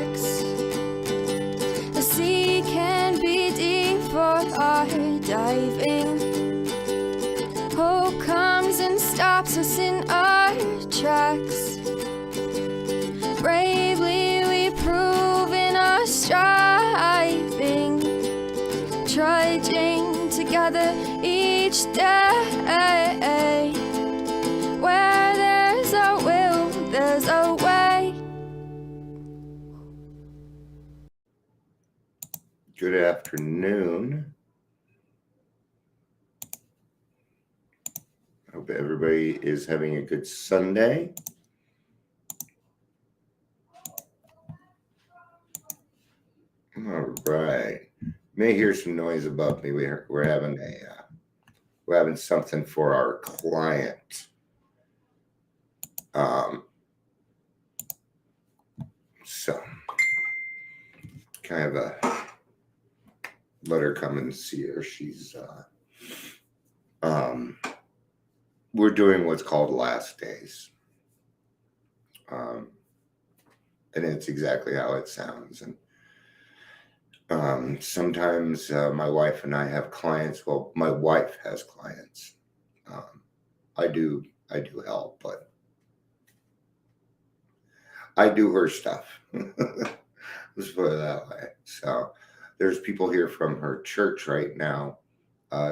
tracks. The sea can be deep for our diving. Hope comes and stops us in our tracks. Bravely we prove in our striving, trudging together each day. Where there's a will, there's a way. Good afternoon. Hope everybody is having a good Sunday. All right. You may hear some noise above me. We're having something for our client. So kind of let her come and see her. She's we're doing what's called last days. And it's exactly how it sounds. And sometimes my wife and I have clients. Well, my wife has clients. I do help, but I do her stuff. Let's put it that way. So there's people here from her church right now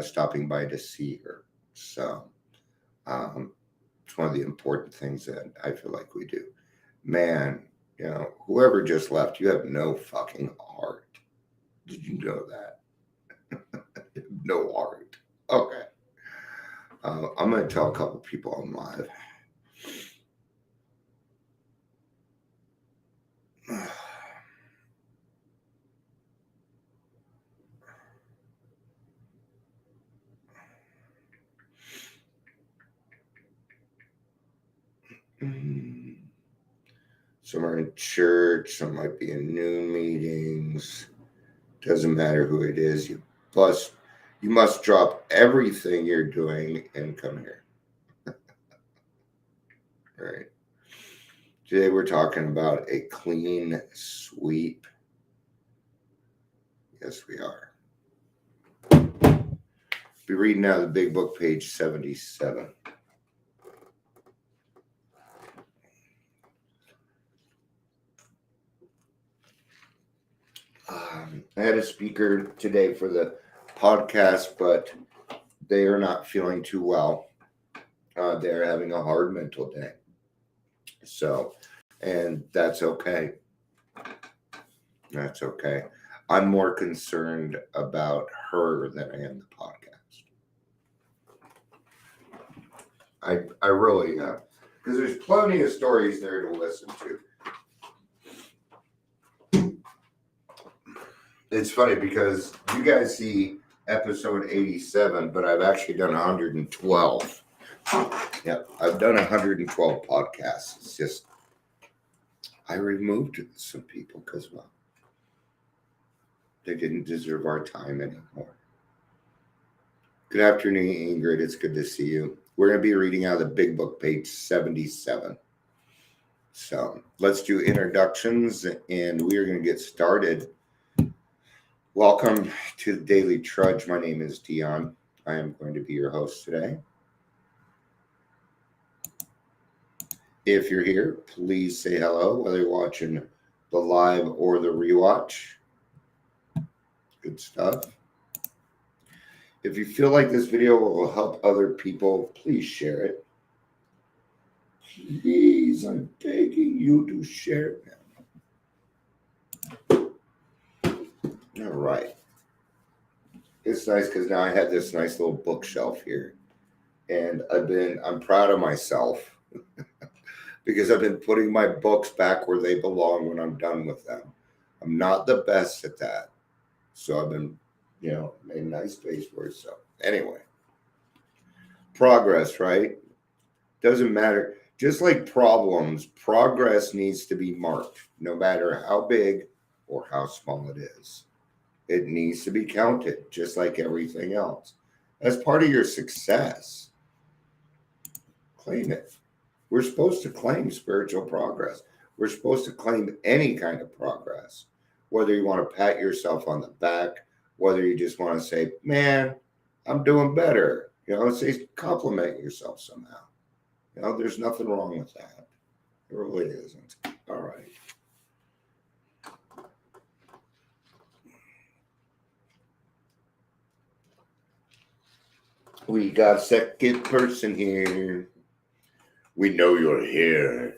stopping by to see her. So it's one of the important things that I feel like we do. Man, whoever just left, you have no fucking heart. Did you know that? No heart. Okay. I'm going to tell a couple people I'm live. Some are in church, some might be in noon meetings. Doesn't matter who it is. You must drop everything you're doing and come here. All right. Today we're talking about a clean sweep. Yes, we are. Be reading out of the big book, page 77. I had a speaker today for the podcast, but they are not feeling too well. They're having a hard mental day. So, and that's okay. That's okay. I'm more concerned about her than I am the podcast. I really am. Because there's plenty of stories there to listen to. It's funny because you guys see episode 87, but I've actually done 112. Yeah, I've done 112 podcasts. It's just, I removed some people because, well, they didn't deserve our time anymore. Good afternoon, Ingrid. It's good to see you. We're going to be reading out of the big book, page 77. So let's do introductions, and we are going to get started. Welcome to the Daily Trudge. My name is Dion. I am going to be your host today. If you're here, please say hello, whether you're watching the live or the rewatch. Good stuff. If you feel like this video will help other people, please share it. Please, I'm begging you to share it now. All right. It's nice because now I have this nice little bookshelf here. And I'm proud of myself because I've been putting my books back where they belong when I'm done with them. I'm not the best at that. So I've been, made a nice space for it. So anyway, progress, right? Doesn't matter. Just like problems, progress needs to be marked, no matter how big or how small it is. It needs to be counted, just like everything else. As part of your success, claim it. We're supposed to claim spiritual progress. We're supposed to claim any kind of progress, whether you want to pat yourself on the back, whether you just want to say, man, I'm doing better. Say compliment yourself somehow. There's nothing wrong with that. There really isn't. All right. We got a second person here. We know you're here.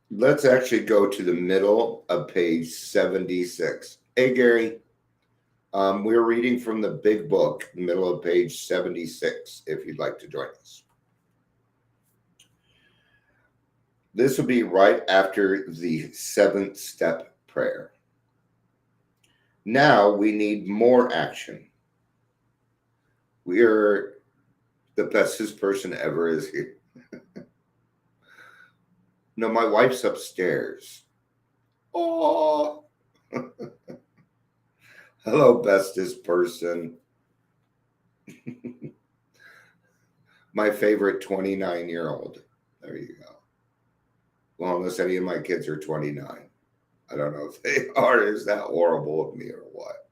Let's actually go to the middle of page 76. Hey, Gary. We're reading from the big book, middle of page 76, if you'd like to join us. This will be right after the 7th step prayer. Now we need more action. We are the bestest person ever is here. No, my wife's upstairs. Oh, hello, bestest person. My favorite 29-year-old. There you go. Well, unless any of my kids are 29. I don't know if they are. Is that horrible of me or what?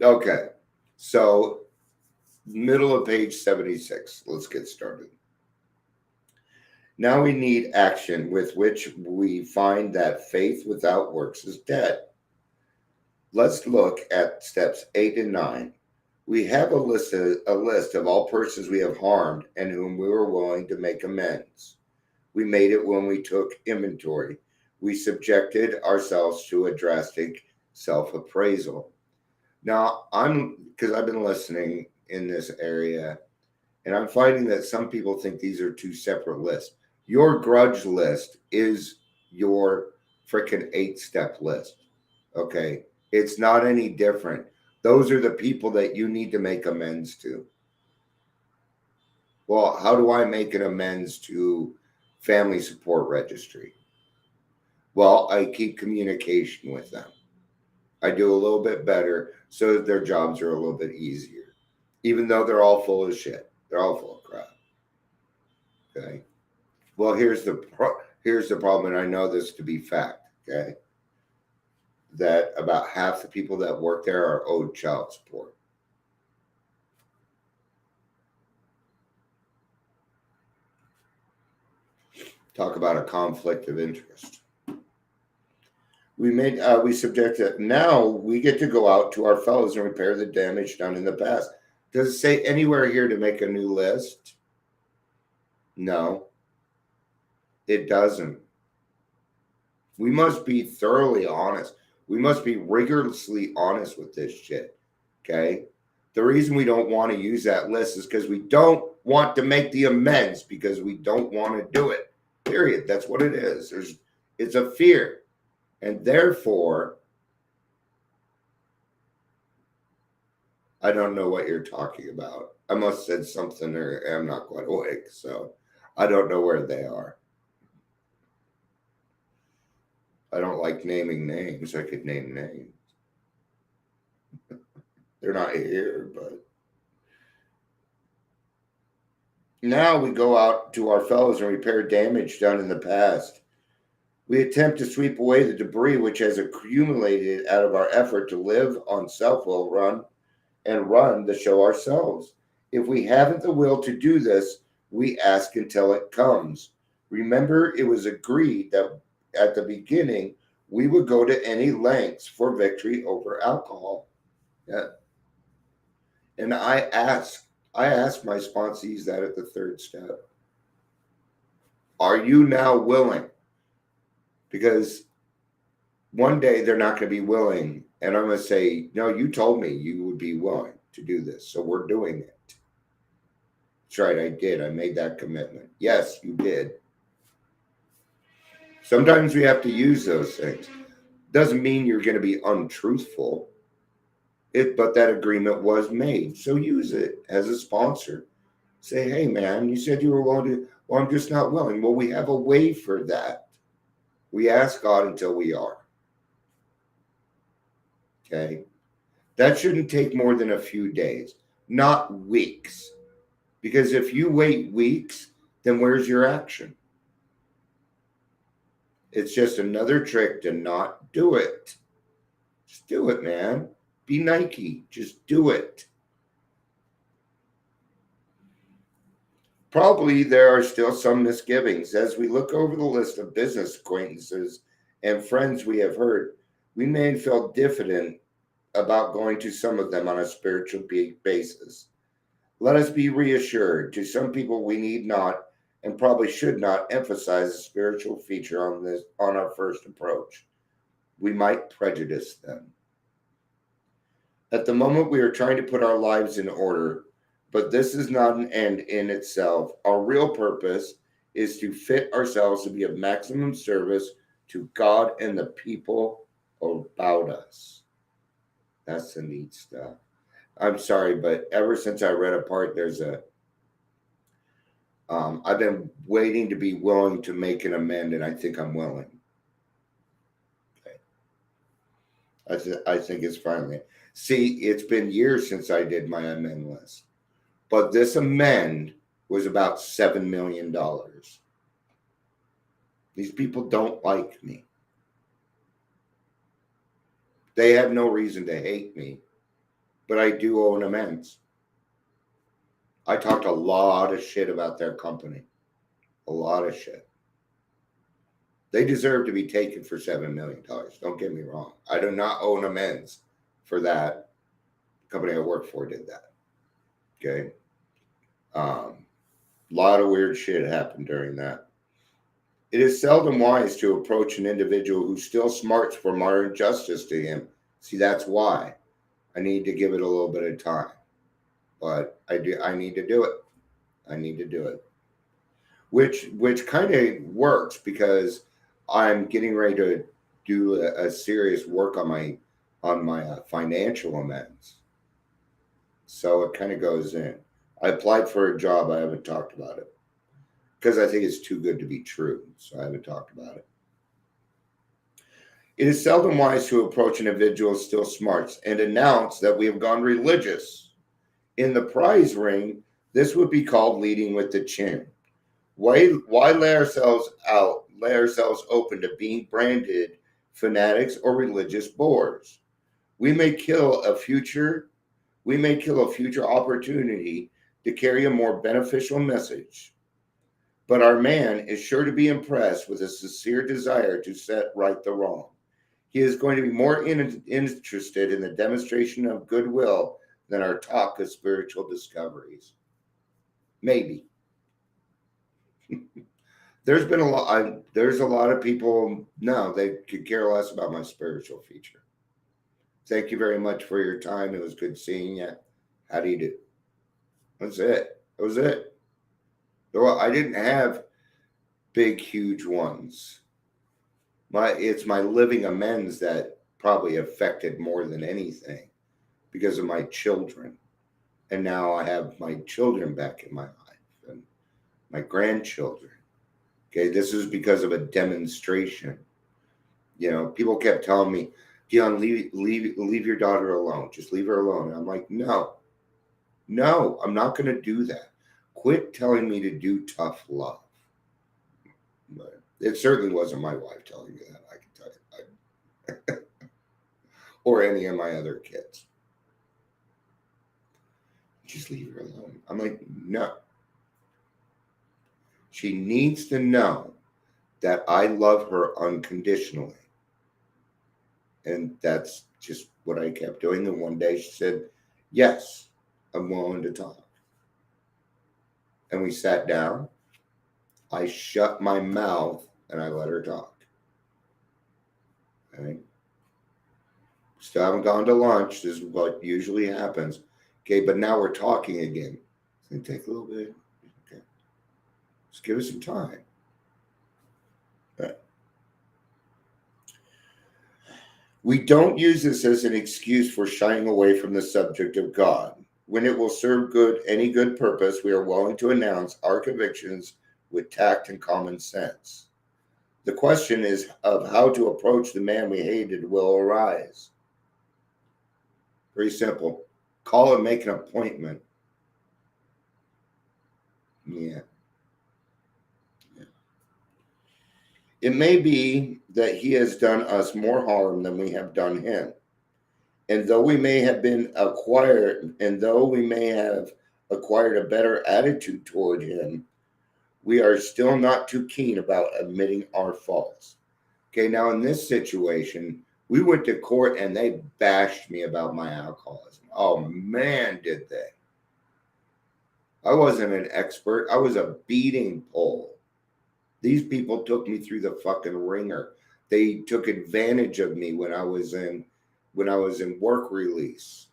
Okay. So, middle of page 76. Let's get started. Now we need action with which we find that faith without works is dead. Let's look at steps 8 and 9. We have a list of all persons we have harmed and whom we were willing to make amends. We made it when we took inventory. We subjected ourselves to a drastic self-appraisal. Now, because I've been listening in this area, and I'm finding that some people think these are two separate lists. Your grudge list is your freaking 8-step list. Okay? It's not any different. Those are the people that you need to make amends to. Well, how do I make an amends to Family Support Registry? Well, I keep communication with them. I do a little bit better so that their jobs are a little bit easier, even though they're all full of shit. They're all full of crap. Okay. Well, here's the problem, and I know this to be fact. Okay. That about half the people that work there are owed child support. Talk about a conflict of interest. We subject it. Now we get to go out to our fellows and repair the damage done in the past. Does it say anywhere here to make a new list? No, it doesn't. We must be thoroughly honest. We must be rigorously honest with this shit. Okay? The reason we don't want to use that list is because we don't want to make the amends because we don't want to do it. Period. That's what it is. It's a fear. And therefore, I don't know what you're talking about. I must have said something or I'm not quite awake, so I don't know where they are. I don't like naming names. I could name names. They're not here, but now we go out to our fellows and repair damage done in the past. We attempt to sweep away the debris which has accumulated out of our effort to live on self-will, run the show ourselves. If we haven't the will to do this, we ask until it comes. Remember, it was agreed that at the beginning, we would go to any lengths for victory over alcohol. Yeah. And I asked my sponsees that at the 3rd step. Are you now willing? Because one day they're not going to be willing. And I'm going to say, no, you told me you would be willing to do this. So we're doing it. That's right, I did. I made that commitment. Yes, you did. Sometimes we have to use those things. Doesn't mean you're going to be untruthful. But that agreement was made. So use it as a sponsor. Say, hey, man, you said you were willing to. Well, I'm just not willing. Well, we have a way for that. We ask God until we are. Okay? That shouldn't take more than a few days, not weeks. Because if you wait weeks, then where's your action? It's just another trick to not do it. Just do it, man. Be Nike. Just do it. Probably there are still some misgivings. As we look over the list of business acquaintances and friends we have heard, we may feel diffident about going to some of them on a spiritual basis. Let us be reassured. To some people, we need not and probably should not emphasize a spiritual feature on our first approach. We might prejudice them. At the moment, we are trying to put our lives in order, but this is not an end in itself. Our real purpose is to fit ourselves to be of maximum service to God and the people about us. That's the neat stuff. I'm sorry, but ever since I read a part, I've been waiting to be willing to make an amend, and I think I'm willing. Okay. I think it's finally. See, it's been years since I did my amend list, but this amend was about $7 million. These people don't like me. They have no reason to hate me, but I do owe an amends. I talked a lot of shit about their company. A lot of shit. They deserve to be taken for $7 million. Don't get me wrong. I do not owe an amends for that. The company I work for did that. Okay. A lot of weird shit happened during that. It is seldom wise to approach an individual who still smarts from our injustice to him. See, that's why I need to give it a little bit of time. But I need to do it. I need to do it. Which kind of works because I'm getting ready to do a serious work on my financial amends. So it kind of goes in. I applied for a job. I haven't talked about it because I think it's too good to be true. So I haven't talked about it. It is seldom wise to approach an individual still smarts and announce that we have gone religious. In the prize ring, this would be called leading with the chin. Why lay ourselves open to being branded fanatics or religious bores? We may kill a future opportunity to carry a more beneficial message. But our man is sure to be impressed with a sincere desire to set right the wrong. He is going to be more interested in the demonstration of goodwill than our talk of spiritual discoveries. Maybe. There's a lot of people, no, they could care less about my spiritual feature. Thank you very much for your time. It was good seeing you. How do you do? That's it. That was it. I didn't have big, huge ones. It's my living amends that probably affected more than anything because of my children. And now I have my children back in my life and my grandchildren. Okay, this is because of a demonstration. You know, people kept telling me, Dion, leave your daughter alone. Just leave her alone. And I'm like, no, I'm not going to do that. Quit telling me to do tough love. But it certainly wasn't my wife telling me that, I can tell you. Or any of my other kids. Just leave her alone. I'm like, no. She needs to know that I love her unconditionally. And that's just what I kept doing. And one day she said, yes, I'm willing to talk. And we sat down. I shut my mouth and I let her talk. Okay. Still haven't gone to lunch. This is what usually happens. Okay, but now we're talking again. It's going to take a little bit. Okay. Just give us some time. Right. We don't use this as an excuse for shying away from the subject of God. When it will serve any good purpose, we are willing to announce our convictions with tact and common sense. The question is of how to approach the man we hated will arise. Very simple. Call and make an appointment. Yeah. It may be that he has done us more harm than we have done him. And though we may have acquired a better attitude toward him, we are still not too keen about admitting our faults. Okay, now in this situation, we went to court and they bashed me about my alcoholism. Oh man, did they. I wasn't an expert. I was a beating pole. These people took me through the fucking ringer. They took advantage of me when I was in work release.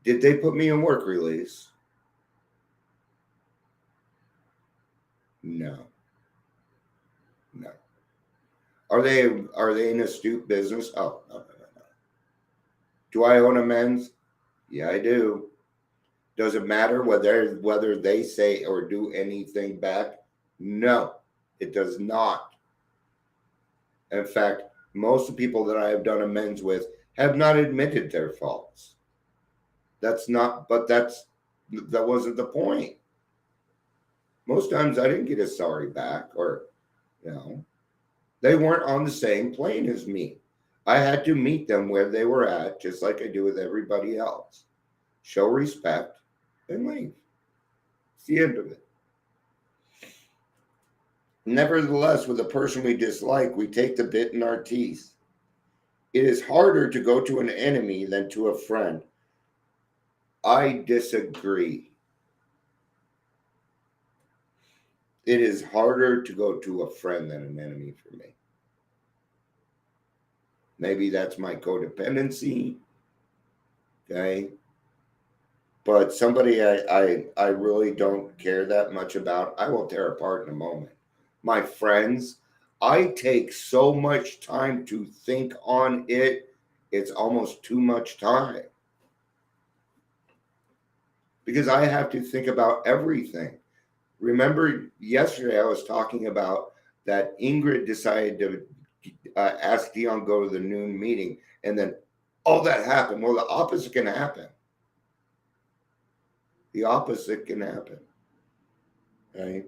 Did they put me in work release? No. No. Are they in astute business? Oh, no. Do I own amends? Yeah, I do. Does it matter whether they say or do anything back? No, it does not. In fact, most of the people that I have done amends with have not admitted their faults. That wasn't the point. Most times I didn't get a sorry back, or they weren't on the same plane as me. I had to meet them where they were at, just like I do with everybody else. Show respect and leave. It's the end of it. Nevertheless, with a person we dislike, we take the bit in our teeth. It is harder to go to an enemy than to a friend. I disagree. It is harder to go to a friend than an enemy for me. Maybe that's my codependency. Okay. But somebody I really don't care that much about, I will tear apart in a moment. My friends, I take so much time to think on it, it's almost too much time. Because I have to think about everything. Remember, yesterday I was talking about that Ingrid decided to ask Dion to go to the noon meeting, and then all that happened. Well, the opposite can happen. The opposite can happen. Right?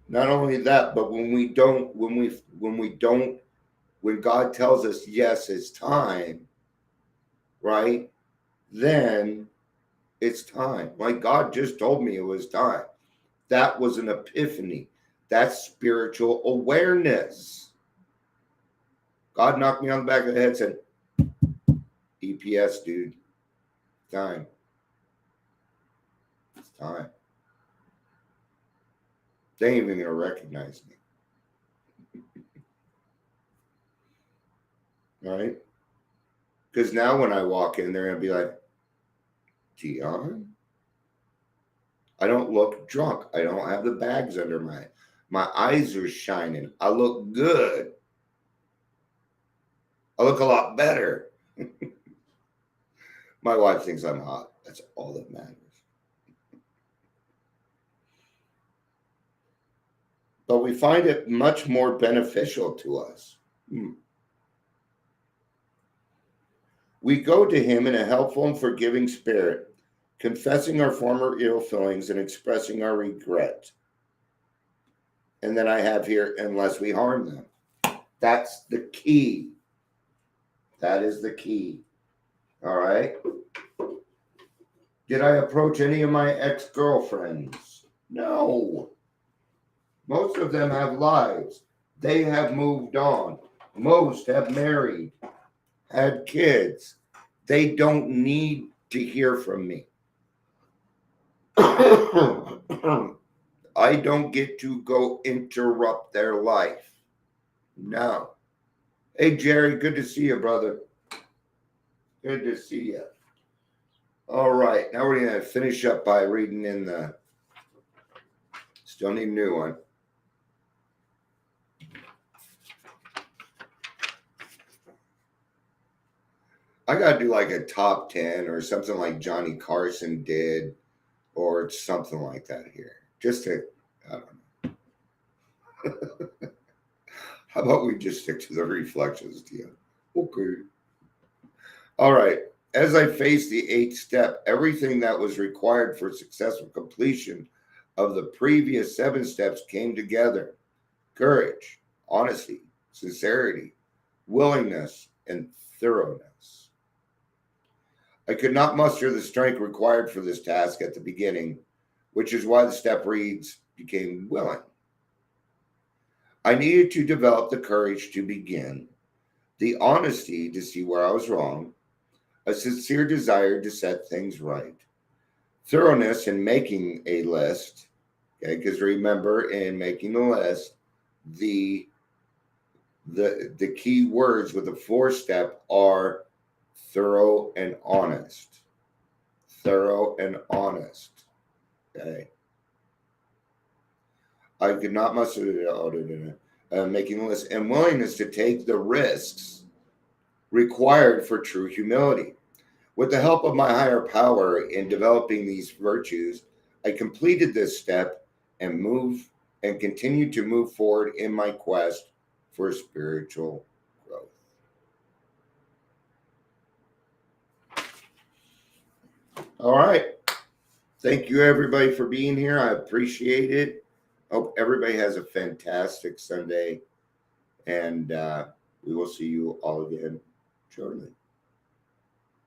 Not only that, but when God tells us yes, it's time, right? Then it's time. Like God just told me it was time. That was an epiphany. That's spiritual awareness. God knocked me on the back of the head and said, EPS, dude. Time. It's time. They ain't even going to recognize me. Right? Because now when I walk in, they're going to be like, Dion? I don't look drunk. I don't have the bags under my eyes are shining. I look good. I look a lot better. My wife thinks I'm hot. That's all that matters. But we find it much more beneficial to us. We go to him in a helpful and forgiving spirit, confessing our former ill feelings and expressing our regret. And then I have here, unless we harm them. That's the key. That is the key. All right. Did I approach any of my ex-girlfriends? No. Most of them have lives. They have moved on. Most have married, had kids. They don't need to hear from me. I don't get to go interrupt their life. No. Hey, Jerry, good to see you, brother. Good to see you. All right, now we're going to finish up by reading in the, still need a new one. I got to do like a top 10 or something like Johnny Carson did, or something like that here. Just to, I don't know. How about we just stick to the reflections, deal? Okay. All right. As I face the 8th step, everything that was required for successful completion of the previous 7 steps came together: courage, honesty, sincerity, willingness, and thoroughness. I could not muster the strength required for this task at the beginning, which is why the step reads, became willing. I needed to develop the courage to begin, the honesty to see where I was wrong, a sincere desire to set things right, thoroughness in making a list. Okay, because remember, in making the list, the key words with the 4th step are thorough and honest. Thorough and honest. Okay. I could not muster making the list and willingness to take the risks required for true humility. With the help of my higher power in developing these virtues, I completed this step and continued to move forward in my quest for spiritual growth. All right. Thank you, everybody, for being here. I appreciate it. Hope everybody has a fantastic Sunday, and we will see you all again shortly.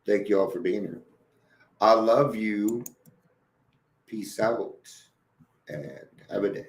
Thank you all for being here. I love you. Peace out, and have a day.